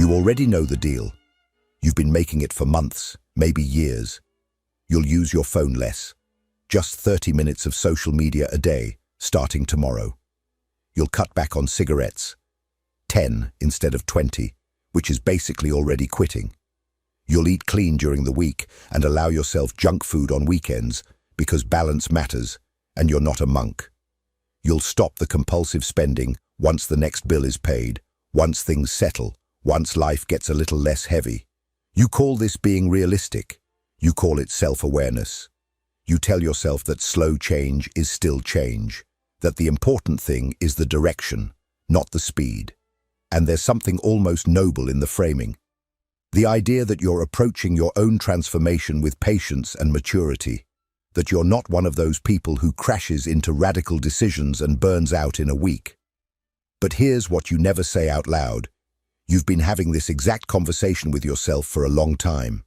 You already know the deal. You've been making it for months, maybe years. You'll use your phone less. Just 30 minutes of social media a day, starting tomorrow. You'll cut back on cigarettes. 10 instead of 20, which is basically already quitting. You'll eat clean during the week and allow yourself junk food on weekends because balance matters and you're not a monk. You'll stop the compulsive spending once the next bill is paid, once things settle, once life gets a little less heavy. You call this being realistic. You call it self-awareness. You tell yourself that slow change is still change, that the important thing is the direction, not the speed. And there's something almost noble in the framing. The idea that you're approaching your own transformation with patience and maturity, that you're not one of those people who crashes into radical decisions and burns out in a week. But here's what you never say out loud. You've been having this exact conversation with yourself for a long time.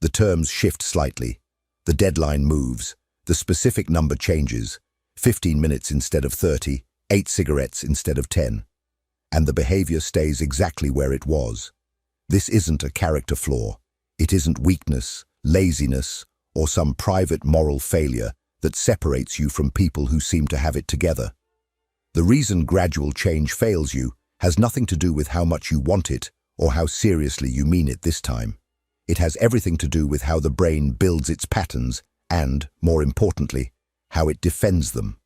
The terms shift slightly. The deadline moves. The specific number changes. 15 minutes instead of 30, 8 cigarettes instead of 10. And the behavior stays exactly where it was. This isn't a character flaw. It isn't weakness, laziness, or some private moral failure that separates you from people who seem to have it together. The reason gradual change fails you has nothing to do with how much you want it or how seriously you mean it this time. It has everything to do with how the brain builds its patterns and, more importantly, how it defends them.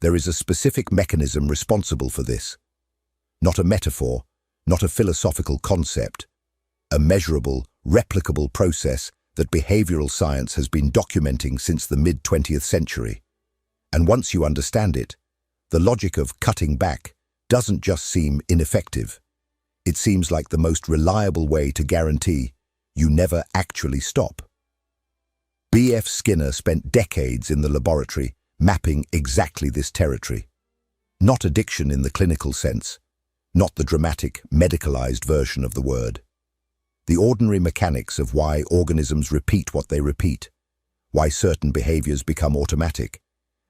There is a specific mechanism responsible for this. Not a metaphor, not a philosophical concept. A measurable, replicable process that behavioral science has been documenting since the mid-20th century. And once you understand it, the logic of cutting back doesn't just seem ineffective. It seems like the most reliable way to guarantee you never actually stop. B.F. Skinner spent decades in the laboratory mapping exactly this territory. Not addiction in the clinical sense, not the dramatic, medicalized version of the word. The ordinary mechanics of why organisms repeat what they repeat, why certain behaviors become automatic,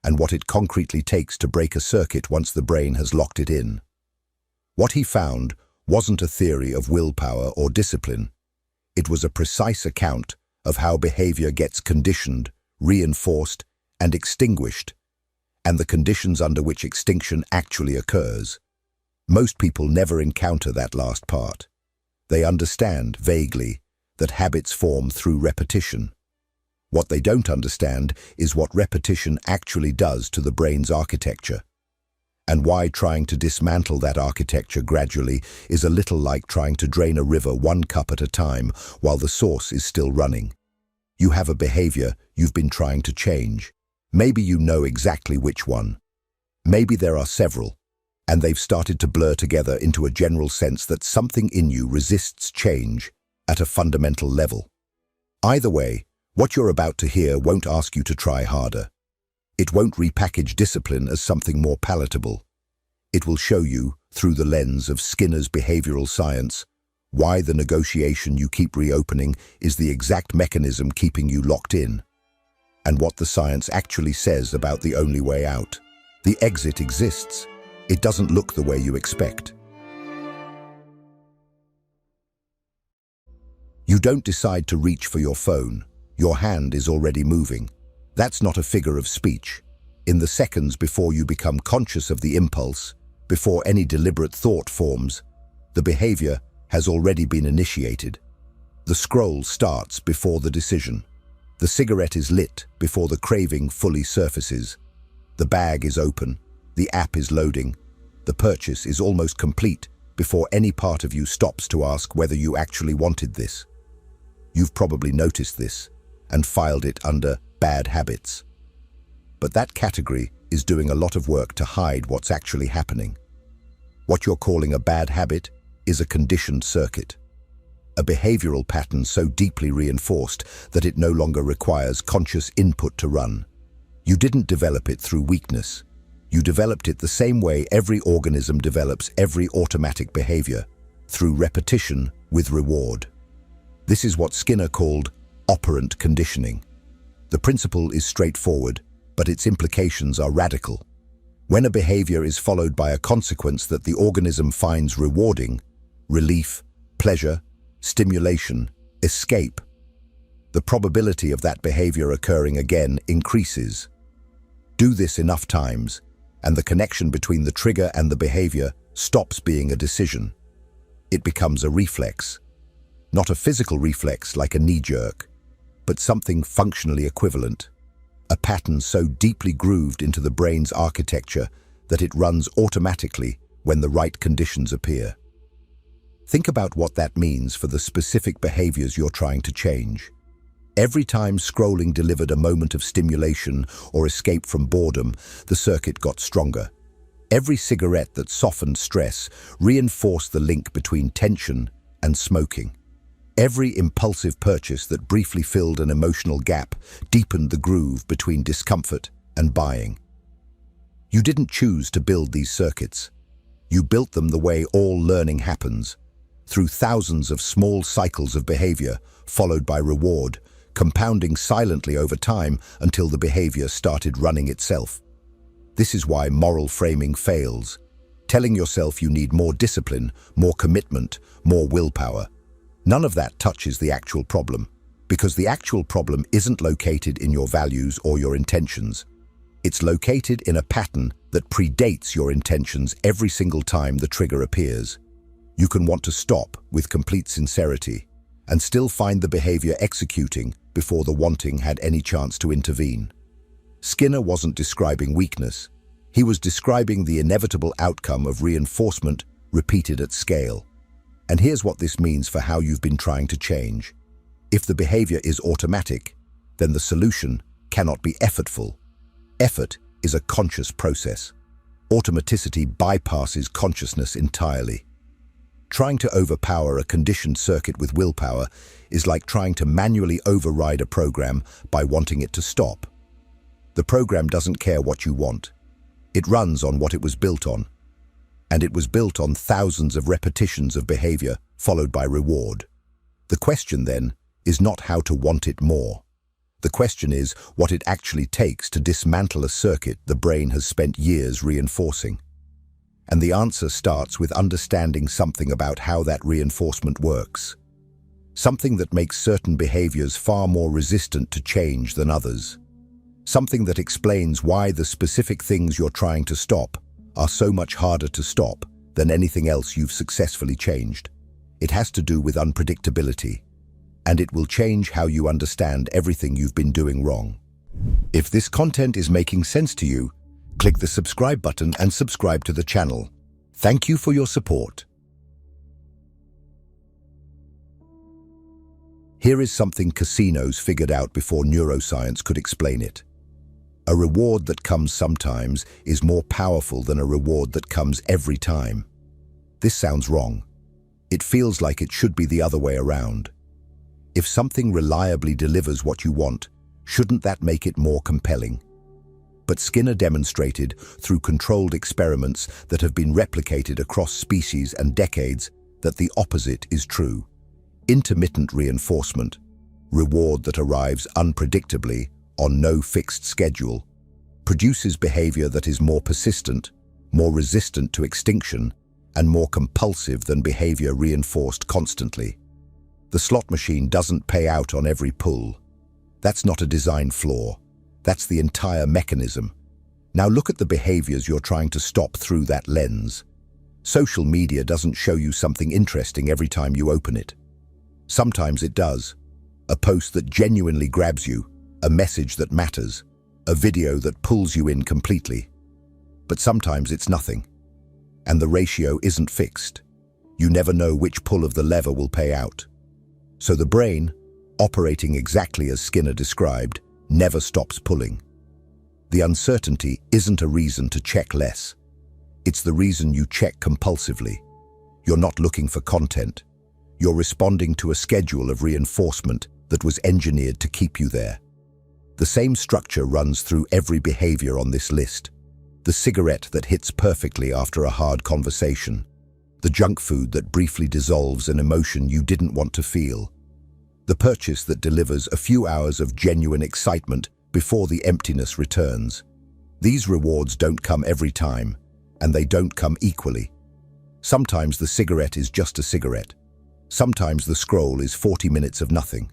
and what it concretely takes to break a circuit once the brain has locked it in. What he found wasn't a theory of willpower or discipline. It was a precise account of how behavior gets conditioned, reinforced, and extinguished, and the conditions under which extinction actually occurs. Most people never encounter that last part. They understand, vaguely, that habits form through repetition. What they don't understand is what repetition actually does to the brain's architecture, and why trying to dismantle that architecture gradually is a little like trying to drain a river one cup at a time while the source is still running. You have a behavior you've been trying to change. Maybe you know exactly which one. Maybe there are several, and they've started to blur together into a general sense that something in you resists change at a fundamental level. Either way, what you're about to hear won't ask you to try harder. It won't repackage discipline as something more palatable. It will show you, through the lens of Skinner's behavioral science, why the negotiation you keep reopening is the exact mechanism keeping you locked in, and what the science actually says about the only way out. The exit exists. It doesn't look the way you expect. You don't decide to reach for your phone. Your hand is already moving. That's not a figure of speech. In the seconds before you become conscious of the impulse, before any deliberate thought forms, the behavior has already been initiated. The scroll starts before the decision. The cigarette is lit before the craving fully surfaces. The bag is open. The app is loading. The purchase is almost complete before any part of you stops to ask whether you actually wanted this. You've probably noticed this and filed it under bad habits. But that category is doing a lot of work to hide what's actually happening. What you're calling a bad habit is a conditioned circuit, a behavioral pattern so deeply reinforced that it no longer requires conscious input to run. You didn't develop it through weakness. You developed it the same way every organism develops every automatic behavior, through repetition with reward. This is what Skinner called operant conditioning. The principle is straightforward, but its implications are radical. When a behavior is followed by a consequence that the organism finds rewarding, relief, pleasure, stimulation, escape. The probability of that behavior occurring again increases. Do this enough times, and the connection between the trigger and the behavior stops being a decision. It becomes a reflex. Not a physical reflex like a knee-jerk, but something functionally equivalent. A pattern so deeply grooved into the brain's architecture that it runs automatically when the right conditions appear. Think about what that means for the specific behaviors you're trying to change. Every time scrolling delivered a moment of stimulation or escape from boredom, the circuit got stronger. Every cigarette that softened stress reinforced the link between tension and smoking. Every impulsive purchase that briefly filled an emotional gap deepened the groove between discomfort and buying. You didn't choose to build these circuits. You built them the way all learning happens, through thousands of small cycles of behavior, followed by reward, compounding silently over time until the behavior started running itself. This is why moral framing fails. Telling yourself you need more discipline, more commitment, more willpower. None of that touches the actual problem, because the actual problem isn't located in your values or your intentions. It's located in a pattern that predates your intentions every single time the trigger appears. You can want to stop with complete sincerity and still find the behavior executing before the wanting had any chance to intervene. Skinner wasn't describing weakness. He was describing the inevitable outcome of reinforcement repeated at scale. And here's what this means for how you've been trying to change. If the behavior is automatic, then the solution cannot be effortful. Effort is a conscious process. Automaticity bypasses consciousness entirely. Trying to overpower a conditioned circuit with willpower is like trying to manually override a program by wanting it to stop. The program doesn't care what you want. It runs on what it was built on. And it was built on thousands of repetitions of behavior followed by reward. The question then is not how to want it more. The question is what it actually takes to dismantle a circuit the brain has spent years reinforcing. And the answer starts with understanding something about how that reinforcement works. Something that makes certain behaviors far more resistant to change than others. Something that explains why the specific things you're trying to stop are so much harder to stop than anything else you've successfully changed. It has to do with unpredictability, and it will change how you understand everything you've been doing wrong. If this content is making sense to you, click the subscribe button and subscribe to the channel. Thank you for your support. Here is something casinos figured out before neuroscience could explain it. A reward that comes sometimes is more powerful than a reward that comes every time. This sounds wrong. It feels like it should be the other way around. If something reliably delivers what you want, shouldn't that make it more compelling? But Skinner demonstrated, through controlled experiments that have been replicated across species and decades, that the opposite is true. Intermittent reinforcement, reward that arrives unpredictably on no fixed schedule, produces behavior that is more persistent, more resistant to extinction, and more compulsive than behavior reinforced constantly. The slot machine doesn't pay out on every pull. That's not a design flaw. That's the entire mechanism. Now look at the behaviors you're trying to stop through that lens. Social media doesn't show you something interesting every time you open it. Sometimes it does. A post that genuinely grabs you, a message that matters, a video that pulls you in completely. But sometimes it's nothing. And the ratio isn't fixed. You never know which pull of the lever will pay out. So the brain, operating exactly as Skinner described, never stops pulling. The uncertainty isn't a reason to check less. It's the reason you check compulsively. You're not looking for content. You're responding to a schedule of reinforcement that was engineered to keep you there. The same structure runs through every behavior on this list. The cigarette that hits perfectly after a hard conversation. The junk food that briefly dissolves an emotion you didn't want to feel. The purchase that delivers a few hours of genuine excitement before the emptiness returns. These rewards don't come every time, and they don't come equally. Sometimes the cigarette is just a cigarette. Sometimes the scroll is 40 minutes of nothing.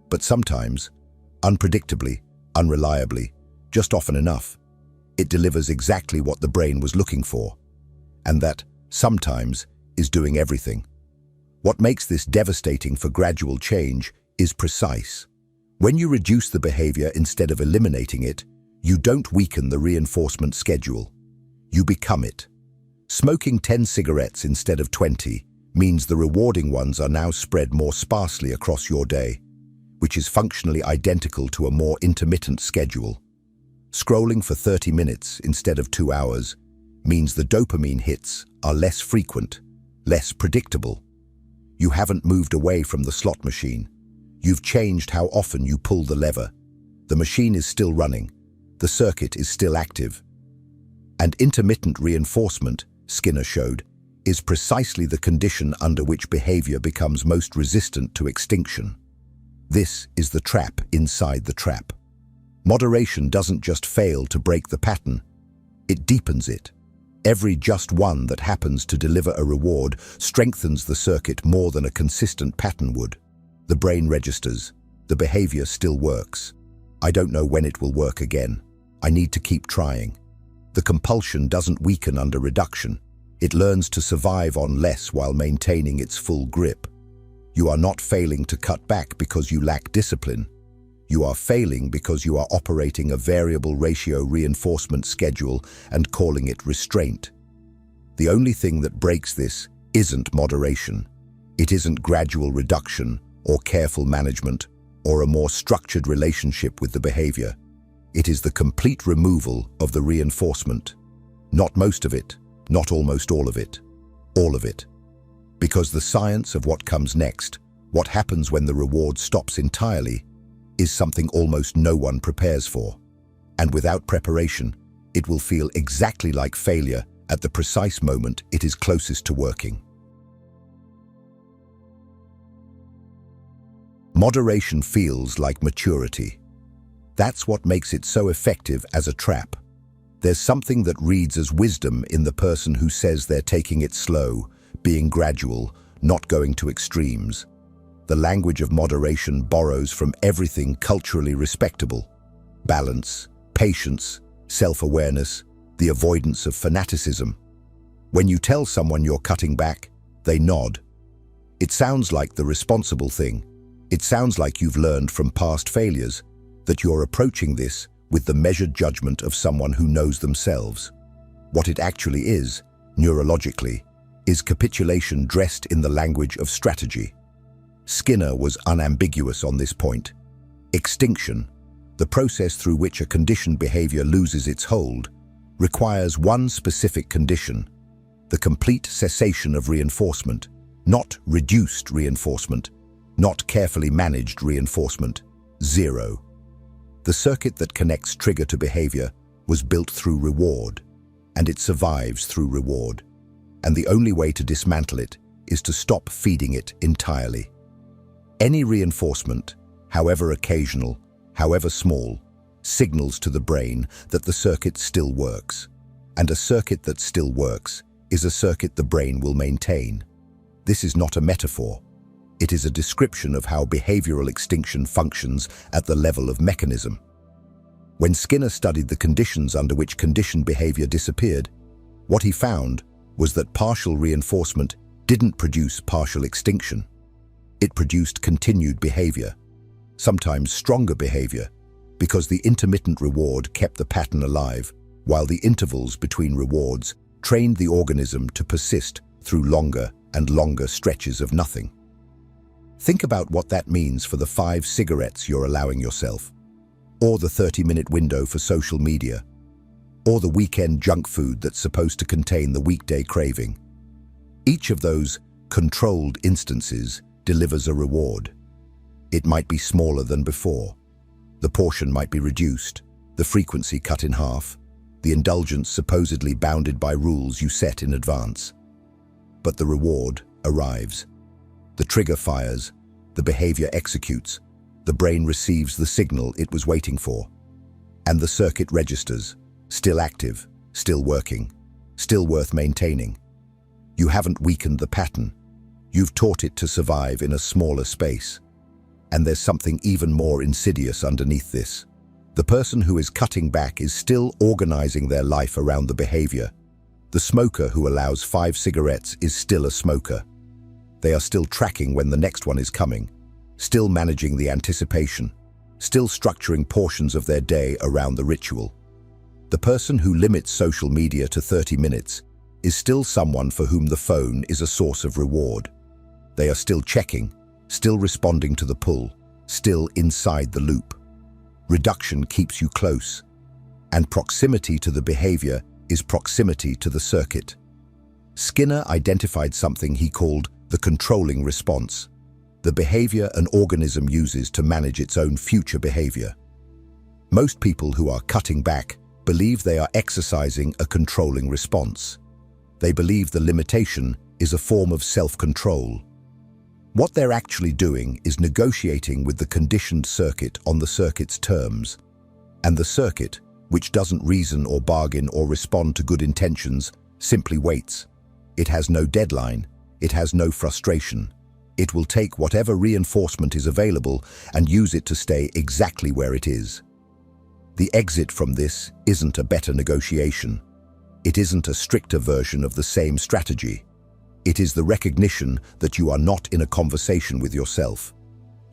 But sometimes, unpredictably, unreliably, just often enough, it delivers exactly what the brain was looking for. And that, sometimes, is doing everything. What makes this devastating for gradual change is precise. When you reduce the behavior instead of eliminating it, you don't weaken the reinforcement schedule. You become it. Smoking 10 cigarettes instead of 20 means the rewarding ones are now spread more sparsely across your day, which is functionally identical to a more intermittent schedule. Scrolling for 30 minutes instead of 2 hours means the dopamine hits are less frequent, less predictable. You haven't moved away from the slot machine. You've changed how often you pull the lever. The machine is still running. The circuit is still active. And intermittent reinforcement, Skinner showed, is precisely the condition under which behavior becomes most resistant to extinction. This is the trap inside the trap. Moderation doesn't just fail to break the pattern, it deepens it. Every just one that happens to deliver a reward strengthens the circuit more than a consistent pattern would. The brain registers. The behavior still works. I don't know when it will work again. I need to keep trying. The compulsion doesn't weaken under reduction. It learns to survive on less while maintaining its full grip. You are not failing to cut back because you lack discipline. You are failing because you are operating a variable ratio reinforcement schedule and calling it restraint. The only thing that breaks this isn't moderation. It isn't gradual reduction or careful management or a more structured relationship with the behavior. It is the complete removal of the reinforcement. Not most of it, not almost all of it, all of it. Because the science of what comes next, what happens when the reward stops entirely, is something almost no one prepares for. And without preparation, it will feel exactly like failure at the precise moment it is closest to working. Moderation feels like maturity. That's what makes it so effective as a trap. There's something that reads as wisdom in the person who says they're taking it slow, being gradual, not going to extremes. The language of moderation borrows from everything culturally respectable: balance, patience, self-awareness, the avoidance of fanaticism. When you tell someone you're cutting back, they nod. It sounds like the responsible thing. It sounds like you've learned from past failures, that you're approaching this with the measured judgment of someone who knows themselves. What it actually is, neurologically, is capitulation dressed in the language of strategy. Skinner was unambiguous on this point. Extinction, the process through which a conditioned behavior loses its hold, requires one specific condition: the complete cessation of reinforcement, not reduced reinforcement, not carefully managed reinforcement, zero. The circuit that connects trigger to behavior was built through reward, and it survives through reward. And the only way to dismantle it is to stop feeding it entirely. Any reinforcement, however occasional, however small, signals to the brain that the circuit still works. And a circuit that still works is a circuit the brain will maintain. This is not a metaphor. It is a description of how behavioral extinction functions at the level of mechanism. When Skinner studied the conditions under which conditioned behavior disappeared, what he found was that partial reinforcement didn't produce partial extinction. It produced continued behavior, sometimes stronger behavior, because the intermittent reward kept the pattern alive, while the intervals between rewards trained the organism to persist through longer and longer stretches of nothing. Think about what that means for the 5 cigarettes you're allowing yourself, or the 30-minute window for social media, or the weekend junk food that's supposed to contain the weekday craving. Each of those controlled instances delivers a reward. It might be smaller than before. The portion might be reduced, the frequency cut in half, the indulgence supposedly bounded by rules you set in advance. But the reward arrives. The trigger fires, the behavior executes, the brain receives the signal it was waiting for, and the circuit registers, still active, still working, still worth maintaining. You haven't weakened the pattern. You've taught it to survive in a smaller space. And there's something even more insidious underneath this. The person who is cutting back is still organizing their life around the behavior. The smoker who allows 5 cigarettes is still a smoker. They are still tracking when the next one is coming, still managing the anticipation, still structuring portions of their day around the ritual. The person who limits social media to 30 minutes is still someone for whom the phone is a source of reward. They are still checking, still responding to the pull, still inside the loop. Reduction keeps you close, and proximity to the behavior is proximity to the circuit. Skinner identified something he called the controlling response, the behavior an organism uses to manage its own future behavior. Most people who are cutting back believe they are exercising a controlling response. They believe the limitation is a form of self-control. What they're actually doing is negotiating with the conditioned circuit on the circuit's terms. And the circuit, which doesn't reason or bargain or respond to good intentions, simply waits. It has no deadline. It has no frustration. It will take whatever reinforcement is available and use it to stay exactly where it is. The exit from this isn't a better negotiation. It isn't a stricter version of the same strategy. It is the recognition that you are not in a conversation with yourself.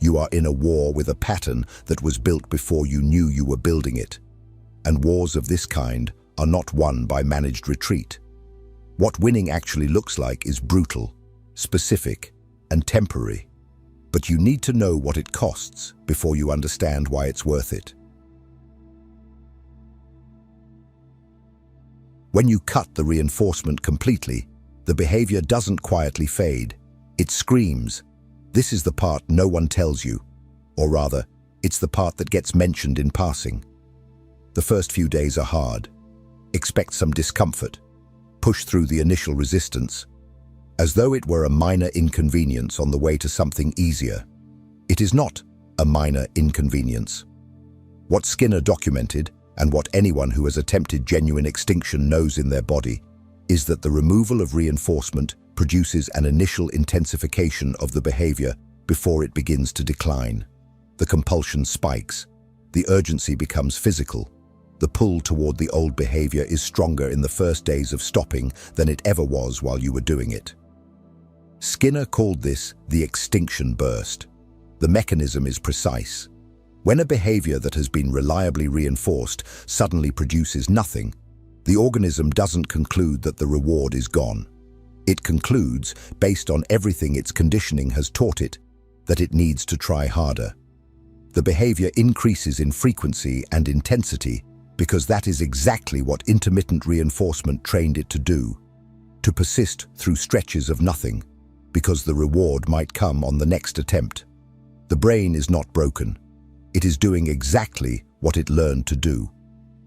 You are in a war with a pattern that was built before you knew you were building it. And wars of this kind are not won by managed retreat. What winning actually looks like is brutal, specific, and temporary. But you need to know what it costs before you understand why it's worth it. When you cut the reinforcement completely, the behavior doesn't quietly fade. It screams. This is the part no one tells you. Or rather, it's the part that gets mentioned in passing. The first few days are hard. Expect some discomfort. Push through the initial resistance, as though it were a minor inconvenience on the way to something easier. It is not a minor inconvenience. What Skinner documented, and what anyone who has attempted genuine extinction knows in their body, is that the removal of reinforcement produces an initial intensification of the behavior before it begins to decline. The compulsion spikes. The urgency becomes physical. The pull toward the old behavior is stronger in the first days of stopping than it ever was while you were doing it. Skinner called this the extinction burst. The mechanism is precise. When a behavior that has been reliably reinforced suddenly produces nothing, the organism doesn't conclude that the reward is gone. It concludes, based on everything its conditioning has taught it, that it needs to try harder. The behavior increases in frequency and intensity because that is exactly what intermittent reinforcement trained it to do, to persist through stretches of nothing, because the reward might come on the next attempt. The brain is not broken. It is doing exactly what it learned to do.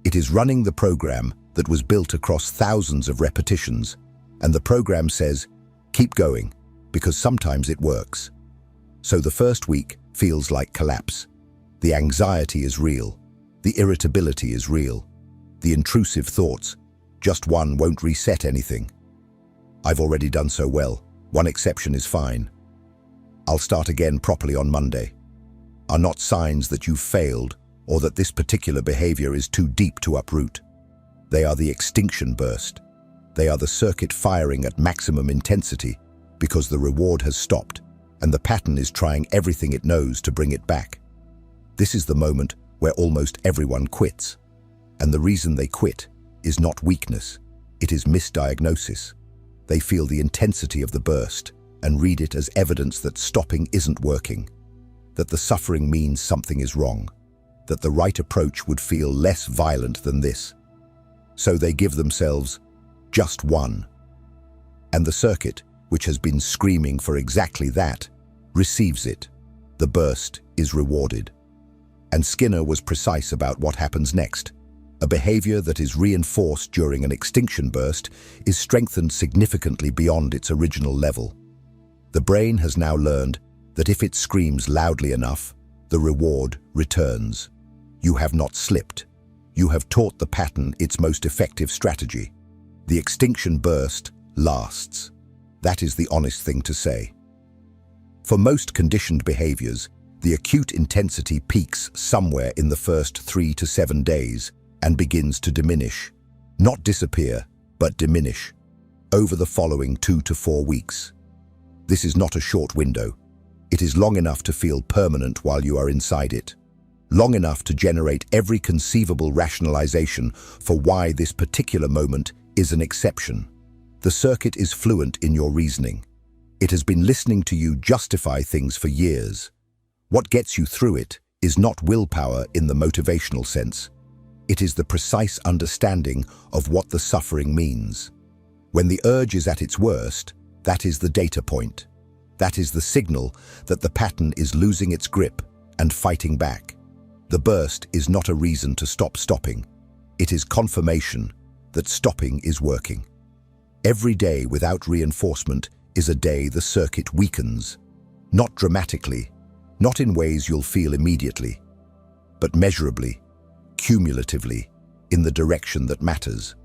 It is running the program that was built across thousands of repetitions, and the program says, keep going, because sometimes it works. So the first week feels like collapse. The anxiety is real. The irritability is real. The intrusive thoughts, just one won't reset anything. I've already done so well. One exception is fine. I'll start again properly on Monday. Are not signs that you've failed or that this particular behavior is too deep to uproot. They are the extinction burst. They are the circuit firing at maximum intensity because the reward has stopped and the pattern is trying everything it knows to bring it back. This is the moment where almost everyone quits. And the reason they quit is not weakness. It is misdiagnosis. They feel the intensity of the burst and read it as evidence that stopping isn't working, that the suffering means something is wrong, that the right approach would feel less violent than this. So they give themselves just one. And the circuit, which has been screaming for exactly that, receives it. The burst is rewarded. And Skinner was precise about what happens next. A behavior that is reinforced during an extinction burst is strengthened significantly beyond its original level. The brain has now learned that if it screams loudly enough, the reward returns. You have not slipped. You have taught the pattern its most effective strategy. The extinction burst lasts. That is the honest thing to say. For most conditioned behaviors, the acute intensity peaks somewhere in the first 3 to 7 days and begins to diminish. Not disappear, but diminish, over the following 2 to 4 weeks. This is not a short window. It is long enough to feel permanent while you are inside it. Long enough to generate every conceivable rationalization for why this particular moment is an exception. The circuit is fluent in your reasoning. It has been listening to you justify things for years. What gets you through it is not willpower in the motivational sense. It is the precise understanding of what the suffering means. When the urge is at its worst, that is the data point. That is the signal that the pattern is losing its grip and fighting back. The burst is not a reason to stop stopping. It is confirmation that stopping is working. Every day without reinforcement is a day the circuit weakens. Not dramatically, not in ways you'll feel immediately, but measurably, cumulatively, in the direction that matters.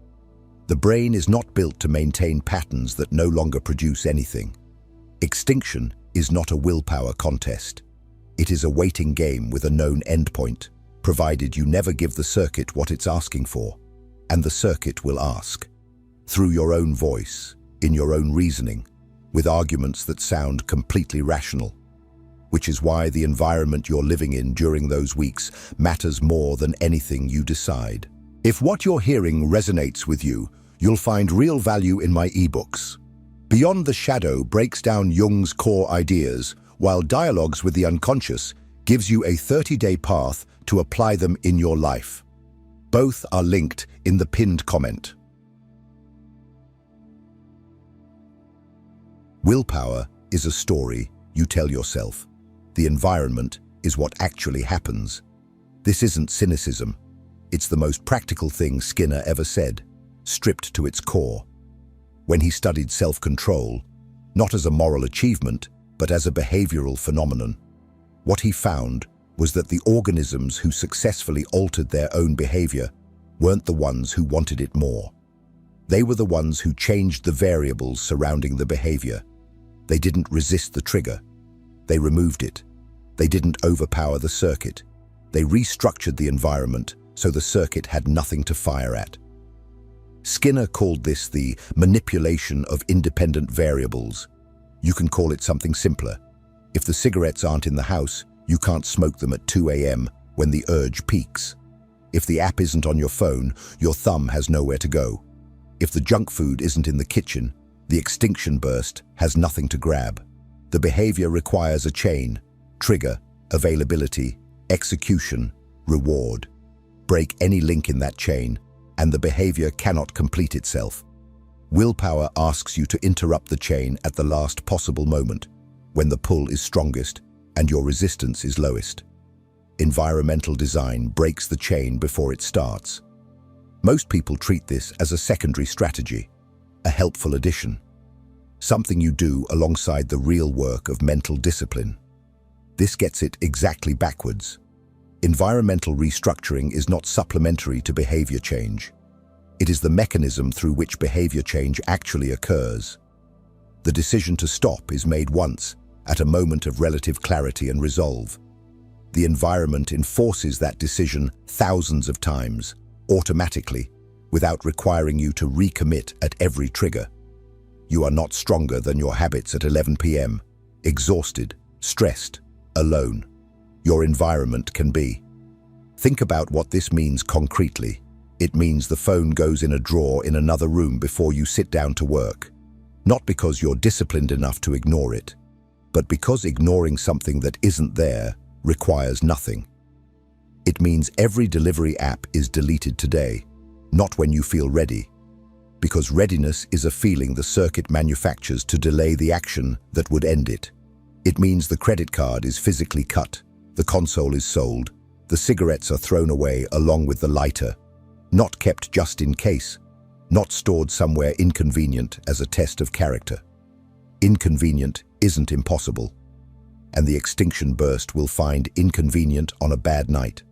The brain is not built to maintain patterns that no longer produce anything. Extinction is not a willpower contest. It is a waiting game with a known endpoint, provided you never give the circuit what it's asking for. And the circuit will ask, through your own voice, in your own reasoning, with arguments that sound completely rational. Which is why the environment you're living in during those weeks matters more than anything you decide. If what you're hearing resonates with you, you'll find real value in my ebooks. Beyond the Shadow breaks down Jung's core ideas, while Dialogues with the Unconscious gives you a 30-day path to apply them in your life. Both are linked in the pinned comment. Willpower is a story you tell yourself. The environment is what actually happens. This isn't cynicism. It's the most practical thing Skinner ever said, stripped to its core. When he studied self-control, not as a moral achievement, but as a behavioral phenomenon, what he found was that the organisms who successfully altered their own behavior weren't the ones who wanted it more. They were the ones who changed the variables surrounding the behavior. They didn't resist the trigger. They removed it. They didn't overpower the circuit. They restructured the environment so the circuit had nothing to fire at. Skinner called this the manipulation of independent variables. You can call it something simpler. If the cigarettes aren't in the house, you can't smoke them at 2 a.m. when the urge peaks. If the app isn't on your phone, your thumb has nowhere to go. If the junk food isn't in the kitchen, the extinction burst has nothing to grab. The behavior requires a chain: trigger, availability, execution, reward. Break any link in that chain, and the behavior cannot complete itself. Willpower asks you to interrupt the chain at the last possible moment, when the pull is strongest and your resistance is lowest. Environmental design breaks the chain before it starts. Most people treat this as a secondary strategy, a helpful addition, something you do alongside the real work of mental discipline. This gets it exactly backwards. Environmental restructuring is not supplementary to behavior change. It is the mechanism through which behavior change actually occurs. The decision to stop is made once, at a moment of relative clarity and resolve. The environment enforces that decision thousands of times, automatically, without requiring you to recommit at every trigger. You are not stronger than your habits at 11 p.m., exhausted, stressed, alone. Your environment can be. Think about what this means concretely. It means the phone goes in a drawer in another room before you sit down to work. Not because you're disciplined enough to ignore it, but because ignoring something that isn't there requires nothing. It means every delivery app is deleted today, not when you feel ready, because readiness is a feeling the circuit manufactures to delay the action that would end it. It means the credit card is physically cut, the console is sold, the cigarettes are thrown away along with the lighter, not kept just in case, not stored somewhere inconvenient as a test of character. Inconvenient isn't impossible, and the extinction burst will find inconvenient on a bad night.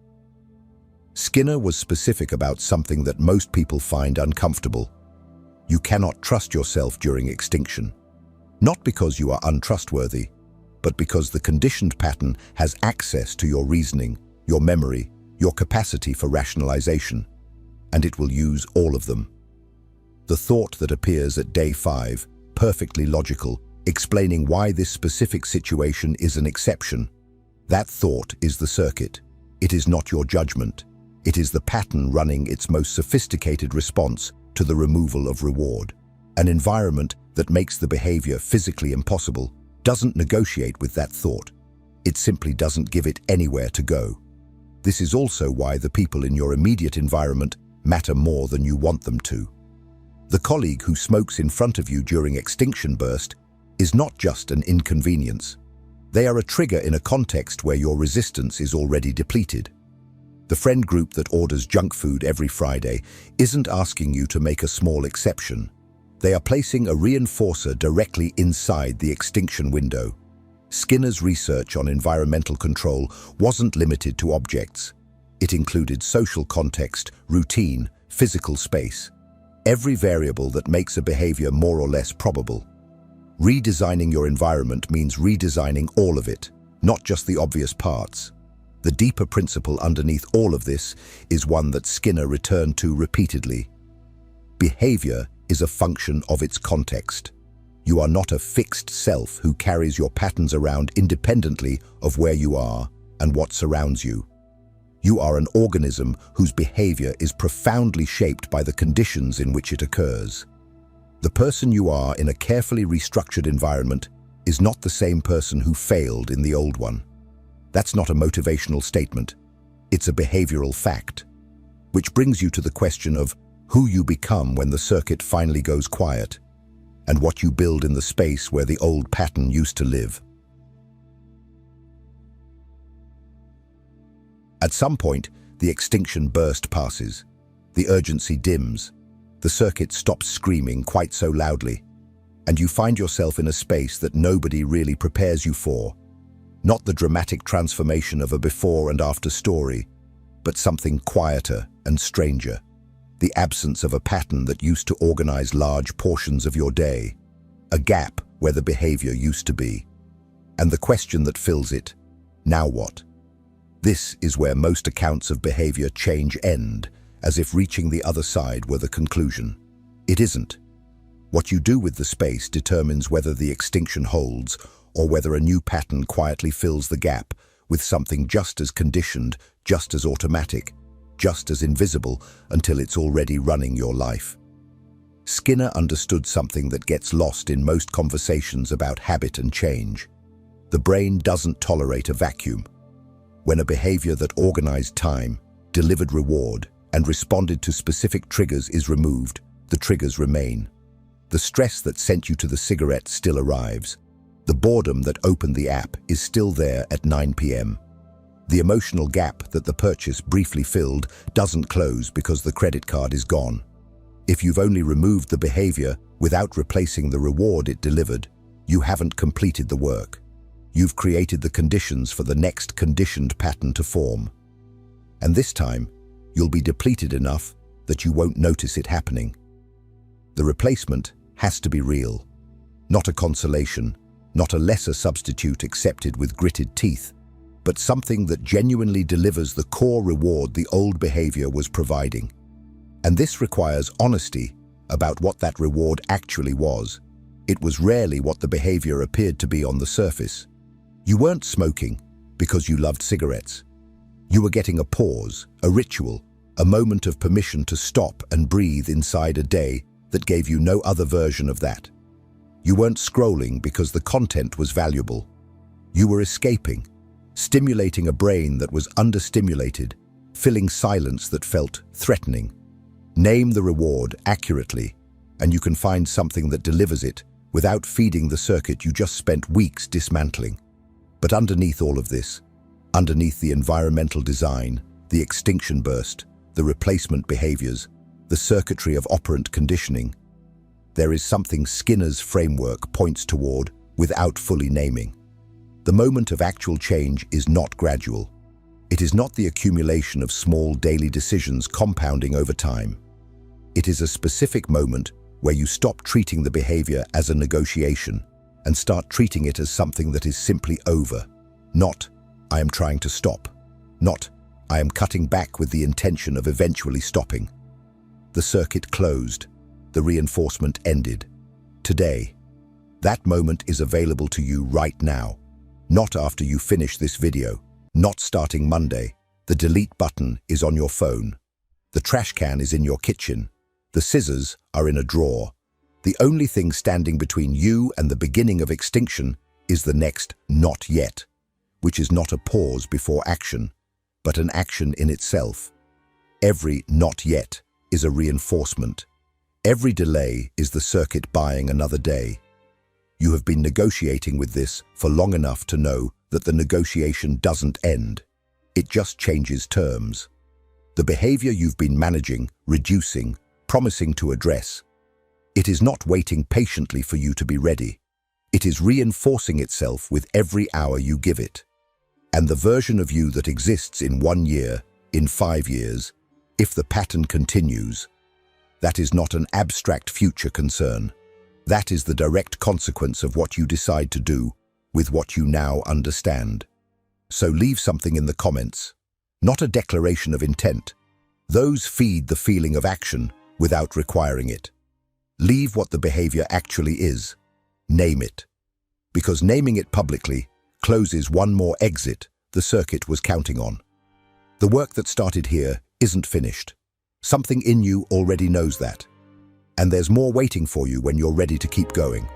Skinner was specific about something that most people find uncomfortable. You cannot trust yourself during extinction, not because you are untrustworthy, but because the conditioned pattern has access to your reasoning, your memory, your capacity for rationalization, and it will use all of them. The thought that appears at day 5, perfectly logical, explaining why this specific situation is an exception. That thought is the circuit. It is not your judgment. It is the pattern running its most sophisticated response to the removal of reward. An environment that makes the behavior physically impossible doesn't negotiate with that thought. It simply doesn't give it anywhere to go. This is also why the people in your immediate environment matter more than you want them to. The colleague who smokes in front of you during extinction burst is not just an inconvenience. They are a trigger in a context where your resistance is already depleted. The friend group that orders junk food every Friday isn't asking you to make a small exception. They are placing a reinforcer directly inside the extinction window. Skinner's research on environmental control wasn't limited to objects. It included social context, routine, physical space. Every variable that makes a behavior more or less probable. Redesigning your environment means redesigning all of it, not just the obvious parts. The deeper principle underneath all of this is one that Skinner returned to repeatedly. Behavior is a function of its context. You are not a fixed self who carries your patterns around independently of where you are and what surrounds you. You are an organism whose behavior is profoundly shaped by the conditions in which it occurs. The person you are in a carefully restructured environment is not the same person who failed in the old one. That's not a motivational statement. It's a behavioral fact. Which brings you to the question of who you become when the circuit finally goes quiet, and what you build in the space where the old pattern used to live. At some point, the extinction burst passes. The urgency dims. The circuit stops screaming quite so loudly, and you find yourself in a space that nobody really prepares you for. Not the dramatic transformation of a before and after story, but something quieter and stranger. The absence of a pattern that used to organize large portions of your day. A gap where the behavior used to be. And the question that fills it, now what? This is where most accounts of behavior change end, as if reaching the other side were the conclusion. It isn't. What you do with the space determines whether the extinction holds or whether a new pattern quietly fills the gap with something just as conditioned, just as automatic, just as invisible until it's already running your life. Skinner understood something that gets lost in most conversations about habit and change. The brain doesn't tolerate a vacuum. When a behavior that organized time, delivered reward, and responded to specific triggers is removed, the triggers remain. The stress that sent you to the cigarette still arrives. The boredom that opened the app is still there at 9 p.m. The emotional gap that the purchase briefly filled doesn't close because the credit card is gone. If you've only removed the behavior without replacing the reward it delivered, you haven't completed the work. You've created the conditions for the next conditioned pattern to form. And this time, you'll be depleted enough that you won't notice it happening. The replacement has to be real. Not a consolation, not a lesser substitute accepted with gritted teeth, but something that genuinely delivers the core reward the old behavior was providing. And this requires honesty about what that reward actually was. It was rarely what the behavior appeared to be on the surface. You weren't smoking because you loved cigarettes. You were getting a pause, a ritual, a moment of permission to stop and breathe inside a day that gave you no other version of that. You weren't scrolling because the content was valuable. You were escaping, stimulating a brain that was understimulated, filling silence that felt threatening. Name the reward accurately, and you can find something that delivers it without feeding the circuit you just spent weeks dismantling. But underneath all of this, underneath the environmental design, the extinction burst, the replacement behaviors, the circuitry of operant conditioning, there is something Skinner's framework points toward without fully naming. The moment of actual change is not gradual. It is not the accumulation of small daily decisions compounding over time. It is a specific moment where you stop treating the behavior as a negotiation and start treating it as something that is simply over. Not, I am trying to stop. Not, I am cutting back with the intention of eventually stopping. The circuit closed. The reinforcement ended. Today. That moment is available to you right now. Not after you finish this video. Not starting Monday. The delete button is on your phone. The trash can is in your kitchen. The scissors are in a drawer. The only thing standing between you and the beginning of extinction is the next not yet, which is not a pause before action, but an action in itself. Every not yet is a reinforcement. Every delay is the circuit buying another day. You have been negotiating with this for long enough to know that the negotiation doesn't end. It just changes terms. The behavior you've been managing, reducing, promising to address. It is not waiting patiently for you to be ready. It is reinforcing itself with every hour you give it. And the version of you that exists in 1 year, in 5 years, if the pattern continues, that is not an abstract future concern. That is the direct consequence of what you decide to do with what you now understand. So leave something in the comments, not a declaration of intent. Those feed the feeling of action without requiring it. Leave what the behavior actually is. Name it. Because naming it publicly closes one more exit the circuit was counting on. The work that started here isn't finished. Something in you already knows that. And there's more waiting for you when you're ready to keep going.